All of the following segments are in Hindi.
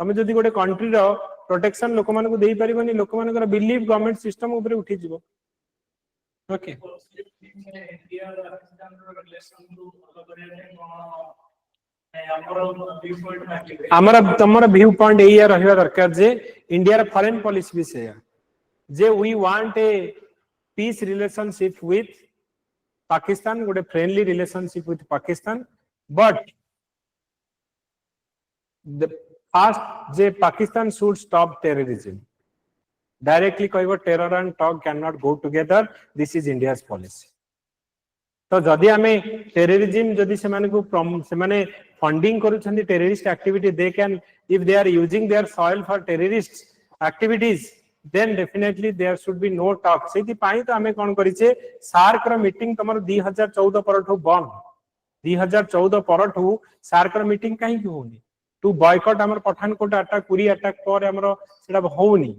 तमे जदि गोटे कंट्री रो प्रोटेक्शन लोक मानक देई परिबनी लोक मानकर बिलीव गवर्नमेंट सिस्टम ऊपर उठी जिवो ओके हमरा तमरा व्यू पॉइंट एया रहबा दरकार जे इंडिया रा फॉरेन पॉलिसी भी से जे we want a peace relationship with Pakistan गोटे friendly relationship with Pakistan but the first जे Pakistan should stop terrorism directly कहबो terror and talk cannot go together this is India's policy तो जदि हमें टेररिज्म जदि से माने फंडिंग करूछंती terrorist activity they can if they are using their soil for terrorist activities then definitely there should be no talk सेति पाई तो हमें कोन करिसे सार्क रो मीटिंग तमर 2014 परठू बन 2014 परठू सार्क रो मीटिंग काहे कि होनी टू बॉयकॉट हमर पठानकोट अटैक पुरी अटैक पर हमर सेटा होउनी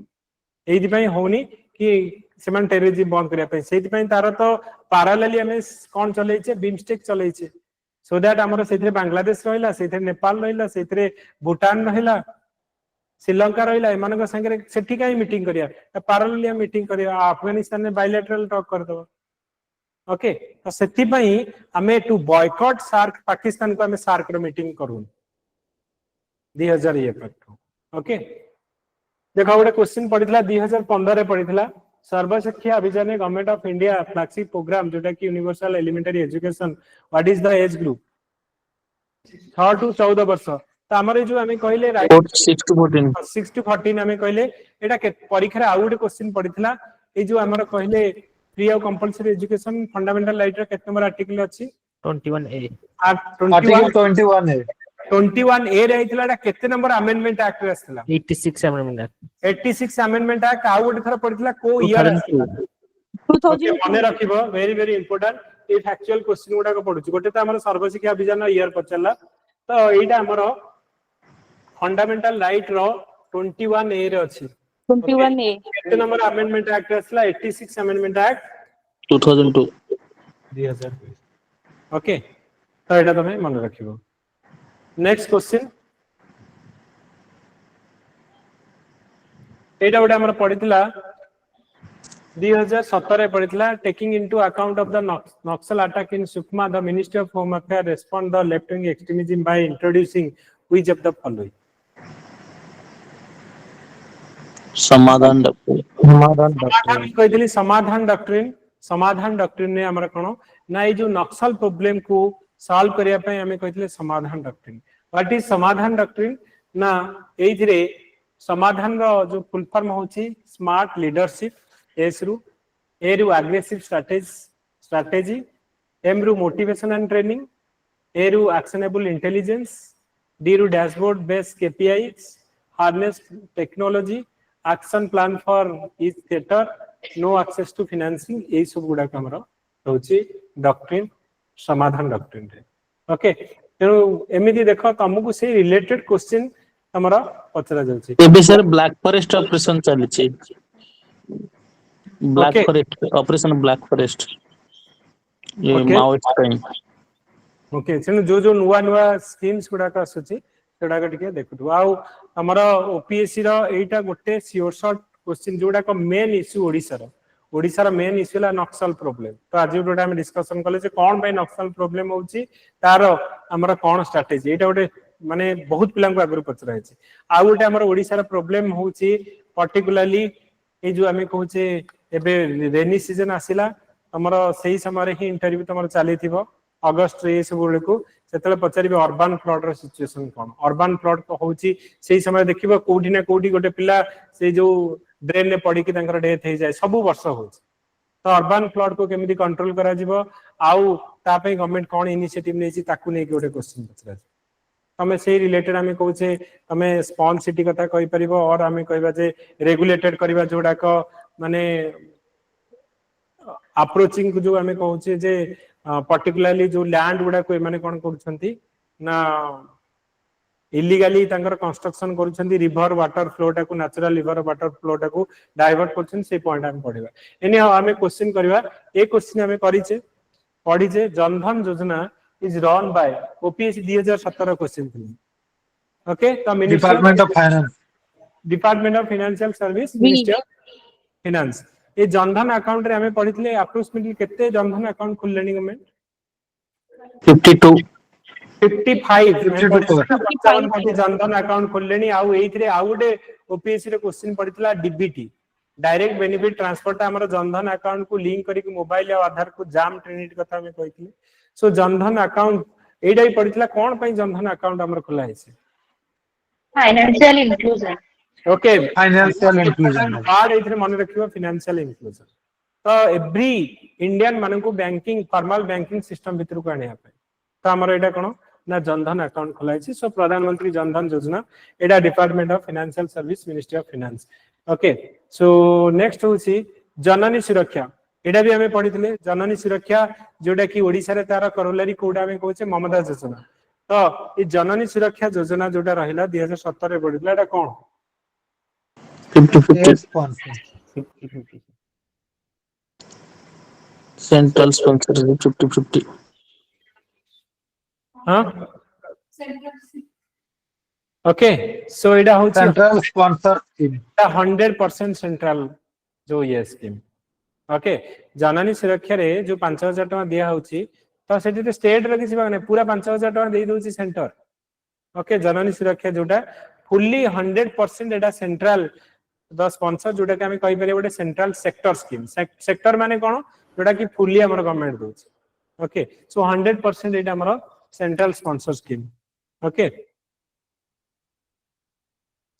एथि पई होउनी कि सेमान टेररिज्म बंद करिया पे सेति पई तार तो पैरेलली हमें कोन चलैछे बिमस्टेक चलैछे सो दैट हमर सेथरे बांग्लादेश रहिला सेथरे नेपाल रहिला सेथरे भूटान रहिला श्रीलंका रहिला एमानक संगे सेठी काई मीटिंग करिया पैरेलली मीटिंग करिया अफगानिस्तान में बायलैटरल टॉक कर दो ओके तो सेति पई हमें टू बॉयकॉट सार्क पाकिस्तान को हमें सार्क रो मीटिंग करू 2001 पर ओके देखो गोटे क्वेश्चन पड़ितला 2015 रे पड़ितला Sarva Shiksha Abhiyan government of India flagship programme जोटा कि universal elementary education what is the age group 6 to 14 वर्ष त हमरे जो हमें कहले 6 टू 14 6 टू 14 हमें कहले एटा परीक्षा रे आउ गोटे क्वेश्चन पड़ितला ए जो हमर कहले free of compulsory education fundamental right रो केत नंबर आर्टिकल अछि 21A आर्टिकल 21A 21A रे आइतला एटा केते नंबर अमेंडमेंट एक्ट रे आस्तला 86 अमेंडमेंट एक्ट 86 अमेंडमेंट एक्ट आउ गोटे थरा पड़ितला को ईयर 2000 मने रखिबो very very important a factual question गुडा को पडुची गोटे त हमर सर्वशिक्षा अभियान ईयर पचला तो एटा हमर फंडामेंटल राइट रो 21A रे अछि 21A केते नंबर अमेंडमेंट एक्ट आस्तला 86 अमेंडमेंट एक्ट 2002 ओके तो एटा तमे मन रखिबो नेक्स्ट क्वेश्चन एटा गोटे हमर पडितला 2017 रे पडितला taking into account of the Naxal attack in Sukma the ministry of home affair respond the left wing extremism by introducing which of the following Samadhan doctrine Samadhan doctrine ने हमर कोन ना ए जो नक्सल प्रॉब्लम को सॉल्व करिया पे हमें कहथिले Samadhan doctrine what is Samadhan doctrine ना एथिरे समाधान रो जो फुल फॉर्म होची स्मार्ट लीडरशिप एस रु ए रु एग्रेसिव स्ट्रेटजी एम रु मोटिवेशन एंड ट्रेनिंग ए रु एक्शनेबल इंटेलिजेंस डी रु dashboard based KPIs harness technology action plan for each theatre no access to financing ए सब गुडा हमर होची डॉक्ट्रिन समाधान डॉक्ट्रिन रे ओके तेनु एमिति देखो तुमको से रिलेटेड क्वेश्चन हमरा पचरा जाउची एबे सर ब्लैक फॉरेस्ट ऑपरेशन चलछि black forest operation black forest ये माओइस्ट टाइम ओके सेनु जो जो नुवा नुवा स्कीम्स गुडा का आसुची सेडा का टिके देखु आ हमरा ओपीएससी रो एटा गोटे श्योर शॉर्ट क्वेश्चन जोडा का मेन इश्यू ओडिसा रा मेन इश्यू ला नक्सल प्रॉब्लम तो आज जोडा हम डिस्कशन कले जे कोन भाई नक्सल प्रॉब्लम होउची तार हमरा कोन स्ट्रेटजी एटा गोटे माने बहुत पिलां को आगु पचरा है आ गोटे हमर ओडिसा रा प्रॉब्लम होउची पर्टिकुलरली ए जो हमें कहूचे एबे रेनी सीजन आसिला हमर सही समय रे ही इंटरव्यू तमर चाली थिबो अगस्त रे सब गुले को सेतले पचारिबे अर्बन फ्लड रो सिचुएशन कोन अर्बन फ्लड को होउची सही समय देखिबो कोठी ना कोठी गोटे पिला से जो ड्रेन ने पड़ी कि तांकर डेथ हे जाय सब वर्ष होउची तो अर्बन फ्लड को केमिति कंट्रोल करा जिवो आउ ता पे गवर्नमेंट कोन इनिशिएटिव नेछि ताकू नै कि गोटे क्वेश्चन पचरा हमें से रिलेटेड हमें कहूचे हमें स्पॉन्ज सिटी कथा कहि परिबो और हमें कहबा जे रेगुलेटेड करबा जोडा को माने अप्रोचिंग जो हमें कहूचे जे पर्टिकुलरली जो लैंड गुडा को माने कोन करछंती ना इलीगली तांकर कंस्ट्रक्शन करूछंती रिवर वाटर फ्लो टा को नेचुरल रिवर वाटर फ्लो टा को डाइवर्ट करछन से पॉइंट हम पढिबा एनी हमें क्वेश्चन करबा ए क्वेश्चन हमें करिचे पढिचे जनधन योजना is run by OPSC 2017 question थी ओके तो department of finance department of financial service B. Ministry of finance ये जनधन अकाउंट रे हमें पढ़ितले अप्रोक्सीमेटली केते जनधन अकाउंट खुललेनी गवर्नमेंट 52 55 52 जनधन अकाउंट खोललेनी आउ एइथरे आउ गोटे ओपीएससी रे क्वेश्चन पड़ितला डीबीटी डायरेक्ट बेनिफिट ट्रांसफर ता हमर जनधन अकाउंट को लिंक करी मोबाइल और आधार को जाम ट्रिनिटी कथा में कहितले सो जनधन अकाउंट एइडा ही पड़ितला कोन पई जनधन अकाउंट हमर खुला हैसे Financial inclusion. Okay financial inclusion card एइथरे मन रखियो फाइनेंशियल इंक्लूजन तो एवरी इंडियन मानन को बैंकिंग फॉर्मल बैंकिंग सिस्टम भीतर को आने पे तो हमर एटा कोन ना जनधन अकाउंट खोलाइछि सो प्रधानमंत्री जनधन योजना एटा department of financial service ministry of finance okay so next होछि जननी सुरक्षा एटा भी हमें पढ़ितले जननी सुरक्षा जोटा कि ओडिसा रे तार करोलरी कोडा में कहछे ममता योजना तो ई जननी सुरक्षा योजना जोटा रहिला 2017 रे पढ़ितला एटा कोन 50-50 स्पॉन्सर सेंट्रल स्पॉन्सर 50-50 हां ओके सो एटा होछि सेंट्रल स्पॉन्सर स्कीम 100% सेंट्रल जो ये स्कीम ओके जननी सुरक्षा रे जो 5000 टका दिया होछि तो सेठी स्टेट रे किसी बाने पूरा 5000 टका देई दोछि सेंटर ओके जननी सुरक्षा जोटा fully 100% Etah central the sponsor जोटा कि हम कहि परे गोटे सेंट्रल सेक्टर स्कीम सेक्टर माने कोन जोटा कि फुल्ली हमर गवर्नमेंट दोछि ओके सो 100% एटा हमर central sponsor scheme okay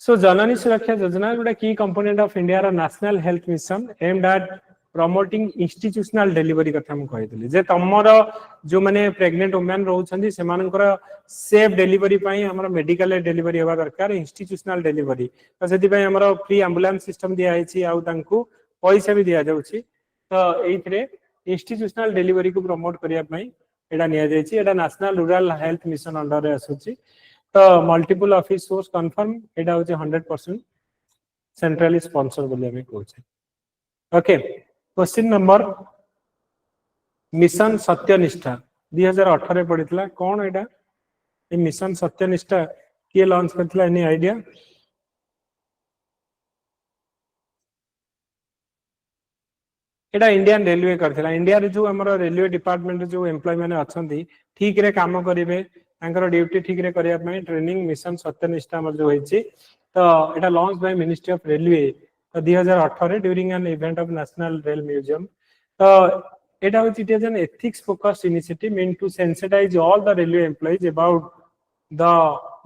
so Janani Suraksha Yojana जोटा की कंपोनेंट ऑफ इंडिया रा national health mission aimed at promoting institutional delivery कथा हम कहितले जे तमर जो माने प्रेग्नेंट वुमेन रहउछन्ती से मानकर सेफ डिलीवरी पई हमर मेडिकल डिलीवरी होबा दरकार इंस्टीट्यूशनल डिलीवरी तो सेति पई हमर फ्री एम्बुलेंस सिस्टम दिया हैछि आ तांकू पैसा भी दिया जाउछि तो एइथरे इंस्टीट्यूशनल डिलीवरी को प्रमोट करिया पई एडा निया जायछि एडा national rural health mission under रे आसुछि तो मल्टीपल ऑफिस सोर्स कंफर्म एडा होछि 100% सेंट्रली स्पॉन्सर बोली हमें कहछे ओके क्वेश्चन नंबर मिशन सत्यनिष्ठा 2018 रे पढ़ितला कोन एडा ए मिशन सत्यनिष्ठा के लॉन्च करथिला एनी आईडिया एडा इंडियन रेलवे करथिला इंडिया रे जो हमर रेलवे डिपार्टमेंट जो एम्प्लॉय माने अछंती ठीक रे काम करिवे तांकर ड्यूटी ठीक रे करिया पई ट्रेनिंग मिशन सत्यनिष्ठा हमर जो होइछि तो एटा launch by ministry of railway तो 2018 during an event of national rail museum तो एटा होइछि it is an ethics focused initiative meant to sensitize all the railway employees about the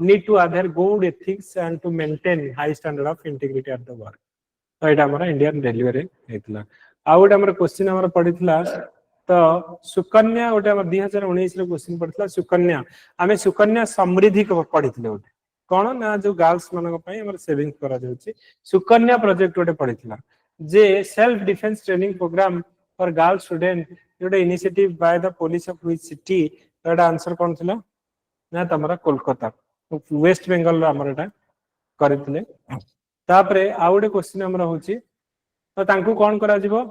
need to adhere good ethics and to maintain high standard of integrity at the work तो एटा हमरा इंडियन रेलवे रे हेतला आ गोटे हमर क्वेश्चन हमर पढ़ितला तो सुकन्या गोटे हमर 2019 रे क्वेश्चन पढ़ितला सुकन्या हमें सुकन्या समृद्धि को पढ़ितले गोटे कोन ना जो गर्ल्स मानक पई हमर सेविंग करा जाउची सुकन्या प्रोजेक्ट गोटे पढ़ितला जे self defence training programme for girl student गोटे initiative by the police of which city एटा आंसर कोन थिला ना तमरा कोलकाता वेस्ट बंगाल रा हमर एटा करितले तापरे आ गोटे क्वेश्चन हमर होची तो तांकू कोन करा जिवो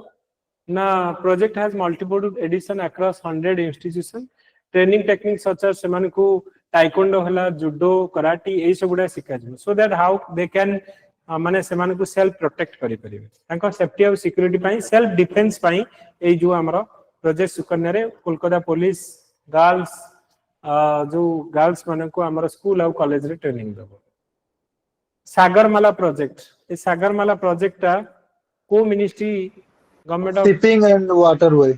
ना project has multiple edition across 100 institution training technique such as सेमान को टाइकोंडो हला जुडो कराटे ए सब गुडा सिखा जिवो so that how they can माने सेमान को सेल्फ प्रोटेक्ट करि परिबे तांको सेफ्टी और सिक्योरिटी पई सेल्फ डिफेंस पई ए जो हमरो प्रोजेक्ट सुकन्या रे कोलकाता पुलिस गर्ल्स जो गर्ल्स माने को हमरो स्कूल और कॉलेज रे ट्रेनिंग दबो सागरमाला प्रोजेक्ट ए सागरमाला प्रोजेक्ट ता को ministry government of shipping and waterway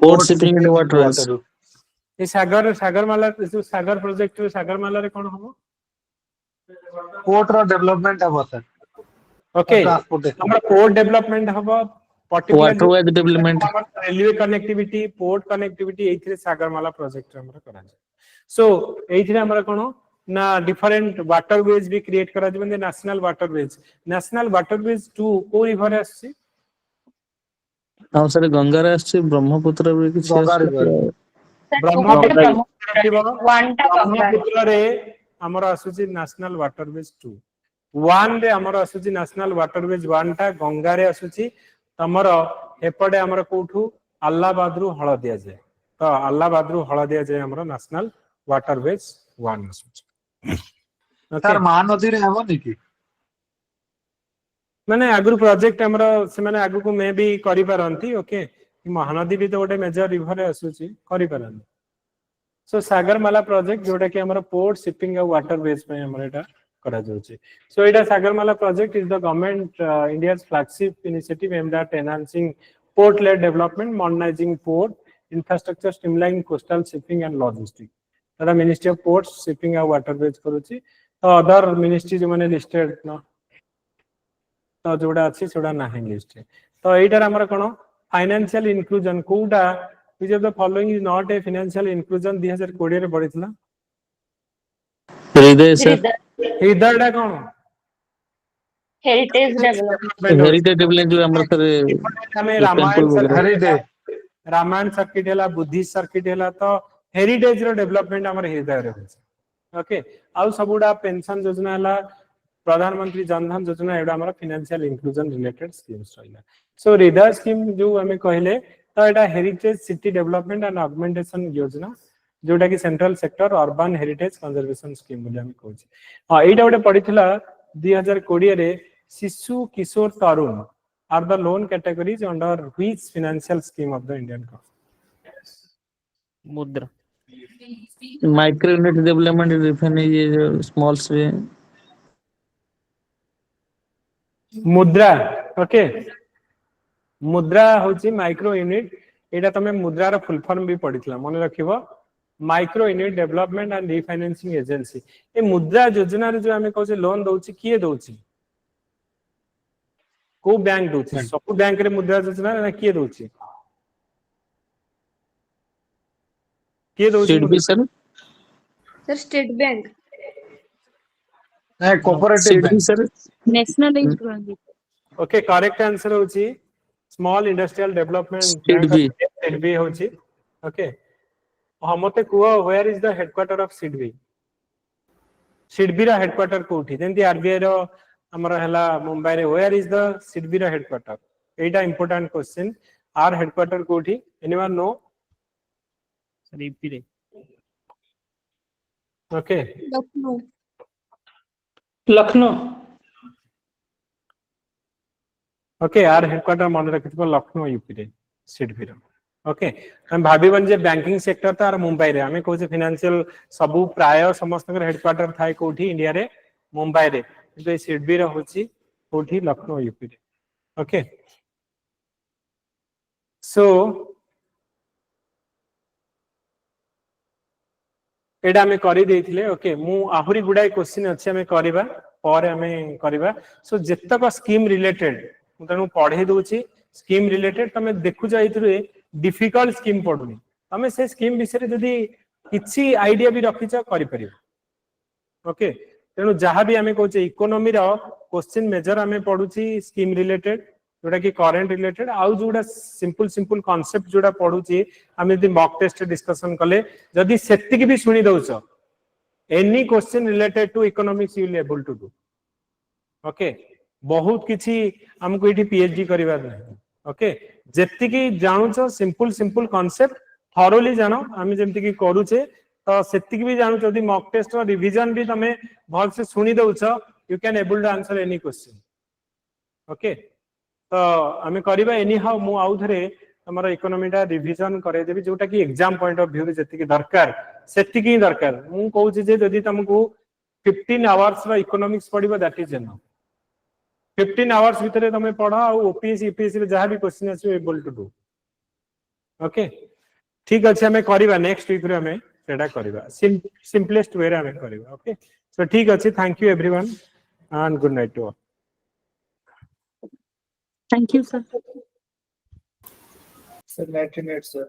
port shipping and waterways ए सागरमाला जो सागर प्रोजेक्ट सागरमाला रे कोन हबो पोर्ट रो डेवलपमेंट हबो सर ओके ट्रांसपोर्टेशन हमरा पोर्ट डेवलपमेंट हबो particular waterways development railway connectivity port connectivity एथिरे सागरमाला प्रोजेक्ट हमरा करा सो एथिरे हमरा कोन ना डिफरेंट वाटरवेज भी क्रिएट करा जबन नेशनल वाटरवेज 2 को रिवर आसी हां सर गंगा रे आसी ब्रह्मपुत्र रे किछ ब्रह्मपुत्र रे हमर आसुची नेशनल वाटरवेज 2 1 रे हमर आसुची नेशनल वाटरवेज 1 टा गंगा रे आसुची तमर एपडे हमर कोठू अल्लाहाबाद रु हळ दिया जाय तो अल्लाहाबाद रु हळ दिया जाय हमर नेशनल वाटरवेज 1 आसुची ओके सर महानदी रे हेबो कि माने आगु प्रोजेक्ट हमरो से माने आगु को मे भी करि पारंती ओके महानदी भी तो गोटे मेजर रिवर आसुची करि पारंती सो सागरमाला प्रोजेक्ट जोटा कि हमरो पोर्ट शिपिंग और वाटर बेस पे हमरो एटा करा जाउची सो एटा Sagarmala project is the government India's flagship initiative aimed at enhancing port led development modernizing port infrastructure streamlining coastal shipping and logistics तदा मिनिस्ट्री ऑफ पोर्ट्स शिपिंग और वाटर बेस करूची तो अदर मिनिस्ट्री जो माने लिस्टेड न तो जोड़ा अच्छी जोड़ा नाही लिस्ट तो एटार हमर कोन फाइनेंशियल इंक्लूजन कोडा which of the following is not a financial inclusion 2020 रे पढितला हृदय सर हृदय डा कोन Heritage development. हेरिटेज डेवलपमेंट जो हमर सर हमें जो रामायण टेंपल वगैरह सर्किट रामायण सर्किट हैला बुद्धिस्ट सर्किट हैला तो हेरिटेज रो डेवलपमेंट हमर हृदय रे होछ ओके आ सबुडा पेंशन योजना हैला प्रधानमंत्री जन धन योजना एडा हमर फाइनेंशियल इंक्लूजन रिलेटेड स्कीम्स रहला सो हृदय स्कीम जो हमें कहले तो एटा heritage city development and augmentation योजना जोटा कि central sector urban heritage conservation scheme बोली हम कहूछी हां एटा गोटे पडिथिला 2020 रे Shishu Kishore Tarun are the loan categories under which financial scheme of the Indian government Mudra micro unit development refinery ये स्मॉल से मुद्रा ओके मुद्रा होची माइक्रो यूनिट एटा तमे मुद्रा रो फुल फॉर्म भी पढितला मन रखिबो micro unit development and refinancing agency ए मुद्रा योजना रे जो हमें कहू लोन दउची किए दउची को बैंक दउची सब बैंक रे मुद्रा योजना ना किए दउची किए दउची स्टेट भी सर सर स्टेट बैंक नहीं कोऑपरेटिव स्टेट भी bank sir nationalised bank okay correct answer होची स्मॉल इंडस्ट्रियल डेवलपमेंट स्टेट भी स्टेट भी होची ओके हमते कुआ where is the headquarter of SIDBI SIDBI रा हेडक्वार्टर कोठी जेंती आरबीआई रो हमर हला मुंबई रे वेयर इज द सिडबी रा हेडक्वार्टर एटा इंपोर्टेंट क्वेश्चन आर हेडक्वार्टर कोठी एनीवन नो सर यूपी रे ओके लखनऊ लखनऊ ओके आर हेडक्वार्टर मन रखिथबो लखनऊ यूपी रे सिडबी रो ओके हम भाबीबन जे बैंकिंग सेक्टर तार मुंबई रे हमें कहू फाइनेंशियल सबु प्राय समस्त हेडक्वार्टर थाई कोठी इंडिया रे मुंबई रे किंतु सिडबी रो होची कोठी लखनऊ यूपी रे ओके सो एडा हमें करी देथिले ओके मु आहुरी गुडाई क्वेश्चन अछि हमें करबा पर हमें करबा सो जेतक स्कीम रिलेटेड मु तनु पढे दोछि स्कीम रिलेटेड तमे देखु जाइतरे डिफिकल्ट स्कीम पढुनी तमे से स्कीम विषय जदी किछि आईडिया भी रखिछ करि परिबो ओके तेनु जहां भी हमें कहूचे इकोनॉमी रो क्वेश्चन मेजर हमें पढुछि स्कीम रिलेटेड जोटा कि करंट रिलेटेड आउ जोटा सिंपल कांसेप्ट जोटा पढुछि हम यदि मॉक टेस्ट डिस्कशन कले जदी सेतिक भी सुनी दउछ any question related to economics you will able to do okay बहुत किछि हमको एठी पीएचडी करिवार नै ओके जेतिकी जानुछ सिंपल कांसेप्ट थरोली जानो हम जेमति कि करूचे तो सेतिक भी जानुछ जदी मॉक टेस्ट रो रिवीजन भी तमे भल से सुनी दउछ you can able to answer any question okay तो आमे करबा एनी हाउ मु आउ थरे हमर इकोनॉमीटा रिवीजन करे देबी जोटा कि एग्जाम पॉइंट ऑफ व्यू रे जति दरकार सेति की दरकार मु कहू जे जदी तुमको 15 आवर्स रो इकोनॉमिक्स पढिबा दैट इज एनफ 15 आवर्स भितरे तमे पढा आ ओपीएससी यूपीएससी रे जहां भी क्वेश्चन आसी एबल टू डू ओके ठीक अछि हमें करबा नेक्स्ट वीक रे हमें सेडा करबा सिंपलेस्ट वे रे हमें करबा ओके सो ठीक अछि thank you everyone and good night to all thank you sir sir 90 minutes sir